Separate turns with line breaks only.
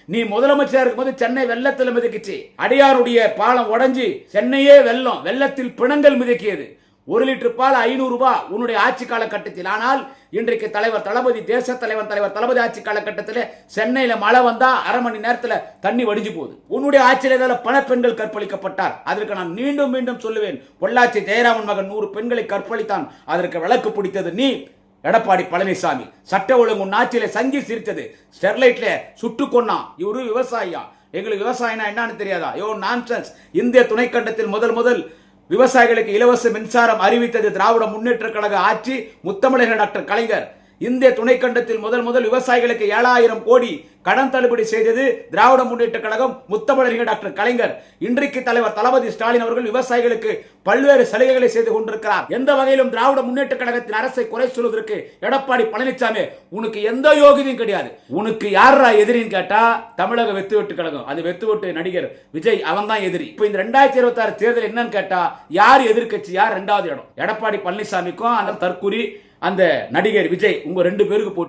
நீ முதலமைச்சர் இருக்கும்போது சென்னை வெள்ளத்தில் மிதக்கிச்சு. அடியாருடைய பாலம் உடைஞ்சு சென்னையே வெள்ளத்தில் பிணங்கள் மிதக்கியது. 1 லிட்டர் பால் 500 ரூபாய் உன்னுடைய ஆட்சி காலகட்டத்தில். ஆனால் இன்றைக்கு தலைவர் தளபதி, தேச தலைவர் தளபதி ஆட்சி காலகட்டத்தில் சென்னையில மழை வந்தா அரை மணி நேரத்தில் தண்ணி வடிஞ்சு போகுது. உன்னுடைய ஆட்சியில பல பெண்கள் கற்பழிக்கப்பட்டார். அதற்கு நான் மீண்டும் மீண்டும் சொல்லுவேன், பொள்ளாச்சி ஜெயராமன் மகன் 100 பெண்களை கற்பழித்தான். அதற்கு விளக்கு பிடித்தது நீ எடப்பாடி பழனிசாமி. சட்ட ஒழுங்கு ஆட்சியில சங்கி சிரித்தது. ஸ்டெர்லைட்ல சுட்டு கொன்னான். இவரு விவசாயியா? எங்களுக்கு விவசாயம்னா என்னன்னு தெரியாதா? நான்சென்ஸ். இந்திய துணைக்கண்டத்தில் முதல் விவசாயிகளுக்கு இலவச மின்சாரம் அறிவித்தது திராவிட முன்னேற்ற கழக ஆட்சி, முத்தமிழர் டாக்டர் கலைஞர். இந்திய துணைக்கண்டத்தில் முதல் விவசாயிகளுக்கு 7000 கோடி கடன் தள்ளுபடி செய்தது திராவிட முன்னேற்ற கழகம், முத்தமிழர் டாக்டர் கலைஞர். இன்றைக்கு தலைவர் தளபதி ஸ்டாலின் அவர்கள் விவசாயிகளுக்கு பல்வேறு சலுகைகளை செய்து கொண்டிருக்கிறார். எந்த வகையிலும் திராவிட முன்னேற்ற கழகத்தின் அரசை குறை சொல்வதற்கு எடப்பாடி பழனிசாமி உனக்கு எந்த யோகியதையும் கிடையாது. உனக்கு யாரா எதிரின்னு கேட்டா தமிழக வெத்து வெட்டு கழகம், அது வெத்து வெட்டு நடிகர் விஜய், அவன் தான் எதிரி. இப்ப இந்த 2026 தேர்தல் என்னன்னு கேட்டா யார் எதிர்கட்சி, யார் 2வது இடம்? எடப்பாடி பழனிசாமிக்கும் அந்த தற்குறி அந்த நடிகர் விஜய், உங்க 2 பேருக்கு போட்டி.